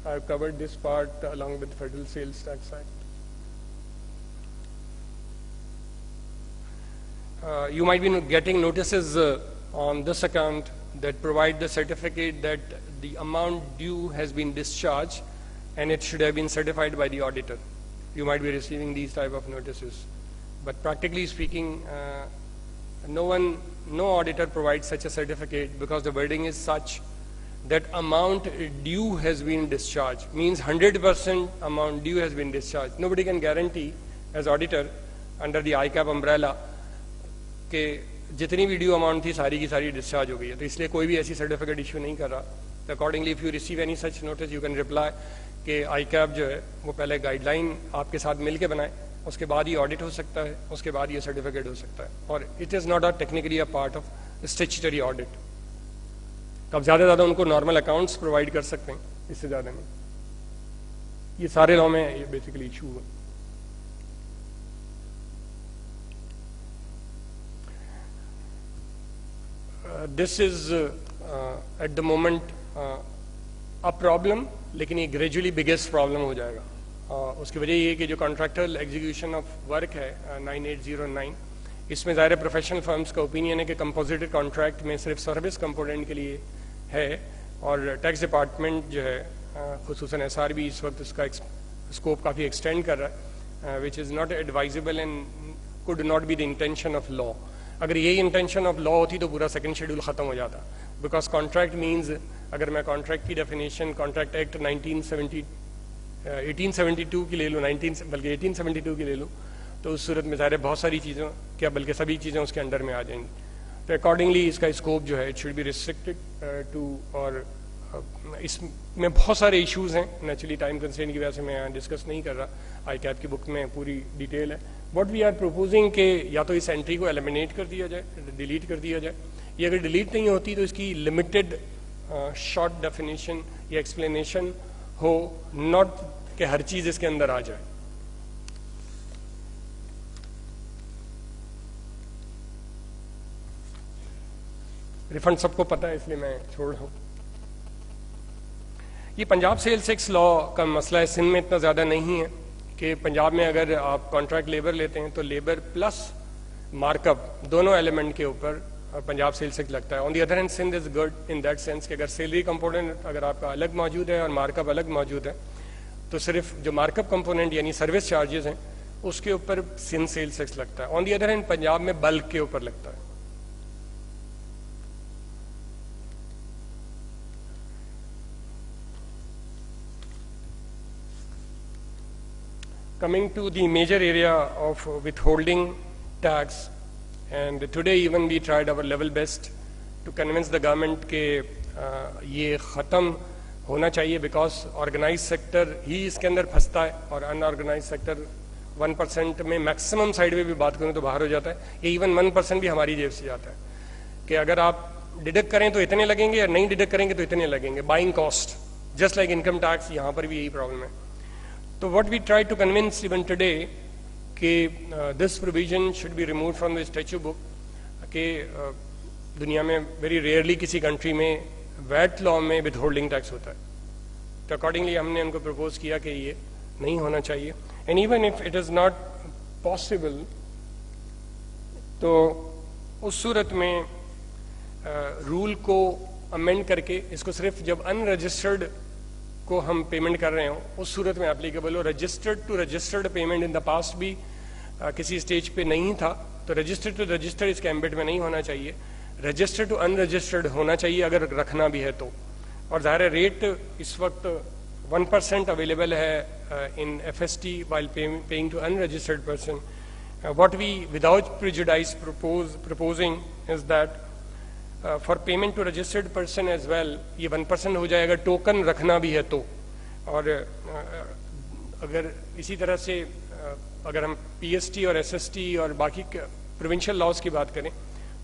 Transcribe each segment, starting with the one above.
I've covered this part along with Federal Sales Tax Act. You might be getting notices on this account that provide the certificate that the amount due has been discharged and it should have been certified by the auditor. You might be receiving these type of notices. But practically speaking, no auditor provides such a certificate because the wording is such that amount due has been discharged, means 100% amount due has been discharged. Nobody can guarantee as auditor under the ICAP umbrella کہ جتنی بھی due amount تھی ساری کی ساری discharge ہو گئی ہے, تو اس لیے کوئی بھی ایسی سرٹیفکیٹ ایشو نہیں کر رہا. تو accordingly if you receive any such notice you can reply کہ آئی کیپ جو ہے وہ پہلے گائیڈ لائن آپ کے ساتھ مل کے بنائے, اس کے بعد یہ آڈٹ ہو سکتا ہے, اس کے بعد یہ سرٹیفکیٹ ہو سکتا ہے, اور it is not technically a part of statutory audit. اب زیادہ سے زیادہ ان کو نارمل اکاؤنٹس پرووائڈ کر سکتے ہیں, اس سے زیادہ نہیں. یہ سارے لاء میں یہ بیسیکلی ایشو ہے. This is at the moment a problem, لیکن یہ گریجولی بگیسٹ پرابلم ہو جائے گا. اس کی وجہ یہ کہ جو کانٹریکٹل ایگزیکیوشن آف ورک ہے 9809, اس میں ظاہر پروفیشنل فرمز کا اوپینین ہے کہ کمپوزیٹڈ کانٹریکٹ میں صرف سروس کمپوننٹ کے لیے ہے, اور ٹیکس ڈپارٹمنٹ جو ہے خصوصاً ایس آر بی اس وقت اس کا اسکوپ کافی ایکسٹینڈ کر رہا ہے, which is not advisable and could not be the intention of law. اگر یہی انٹینشن آف لا ہوتی تو پورا سیکنڈ شیڈول ختم ہو جاتا, بیکاز کانٹریکٹ مینز, اگر میں کانٹریکٹ کی ڈیفینیشن کانٹریکٹ ایکٹ 1872 کی لے لوں, بلکہ 1872 کی لے لوں, تو اس صورت میں ظاہر بہت ساری چیزوں کیا بلکہ سبھی چیزیں اس کے انڈر میں آ جائیں گی. تو اکارڈنگلی اس کا اسکوپ جو ہے it should be restricted to, اور اس میں بہت سارے ایشوز ہیں. نیچرلی ٹائم کنسٹرین کی وجہ سے میں ڈسکس نہیں کر رہا, آئی کیپ کی بک میں پوری ڈیٹیل ہے. واٹ وی آر پروپوزنگ کہ یا تو اس اینٹری کو ایلیمینیٹ کر دیا جائے, ڈیلیٹ کر دیا جائے, یا اگر ڈیلیٹ نہیں ہوتی تو اس کی لمیٹڈ شارٹ ڈیفینیشن یا ایکسپلینیشن ہو, ناٹ کہ ہر چیز اس کے اندر آ جائے. ریفنڈ سب کو پتہ ہے اس لیے میں چھوڑ رہا ہوں. یہ پنجاب سیلز ٹیکس لا کا مسئلہ ہے, سندھ میں اتنا زیادہ نہیں ہے کہ پنجاب میں اگر آپ کانٹریکٹ لیبر لیتے ہیں تو لیبر پلس مارک اپ دونوں ایلیمنٹ کے اوپر پنجاب سیلز ٹیکس لگتا ہے. On the other hand Sindh is good in that sense کہ اگر سیلری کمپوننٹ اگر آپ کا الگ موجود ہے اور مارک اپ الگ موجود ہے تو صرف جو مارک اپ کمپوننٹ یعنی سروس چارجز ہیں اس کے اوپر سندھ سیلز ٹیکس لگتا ہے. On the other hand Punjab میں بلک کے اوپر لگتا ہے. Coming to the major area of withholding tax, and today even we tried our level best to convince the government کہ یہ ختم ہونا چاہیے, because organized sector ہی اس کے اندر پھنستا ہے اور unorganized sector 1% میں میکسیمم سائڈ میں بھی بات کروں تو باہر ہو جاتا ہے. یہ ایون 1% بھی ہماری جیب سے جاتا ہے کہ اگر آپ ڈیڈکٹ کریں تو اتنے لگیں گے, اور نہیں ڈیڈکٹ کریں گے تو اتنے لگیں گے. Buying cost just like income tax, یہاں پر بھی یہی پرابلم ہے. تو what we try to convince even today کہ this provision should be removed from the statute book, کہ دنیا میں ویری ریئرلی کسی کنٹری میں ویٹ لا میں ود ہولڈنگ ٹیکس ہوتا ہے. تو اکارڈنگلی ہم نے ان کو پرپوز کیا کہ یہ نہیں ہونا چاہیے. And even if it is not possible تو اس صورت میں رول کو امینڈ کر کے اس کو صرف جب ان رجسٹرڈ کو ہم پیمنٹ کر رہے ہوں اس صورت میں اپلیکیبل ہو. Registered to registered payment in the past بھی کسی اسٹیج پہ نہیں تھا, تو رجسٹرڈ ٹو رجسٹرڈ اس کے ایمبٹ میں نہیں ہونا چاہیے. رجسٹرڈ ٹو ان رجسٹرڈ ہونا چاہیے اگر رکھنا بھی ہے تو. اور ظاہر ریٹ اس وقت 1% اویلیبل ہے in F S T while paying to unregistered person. What we without prejudice proposing is that for payment to registered person as well یہ 1% ہو جائے گا ٹوکن رکھنا بھی ہے تو. اور اگر اسی طرح سے اگر ہم پی ایس ٹی اور ایس ایس ٹی اور باقی پروونشل لاز کی بات کریں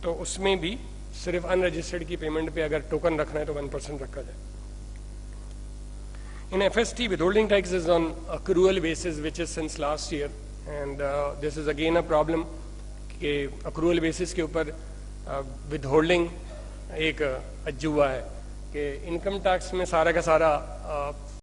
تو اس میں بھی صرف ان رجسٹرڈ کی پیمنٹ پہ اگر ٹوکن رکھنا ہے تو 1% رکھا جائے. In F S T withholding tax is on accrual basis which is since last year, and this is again a problem کہ accrual basis کے اوپر withholding ایک اجوا ہے کہ انکم ٹیکس میں سارا کا سارا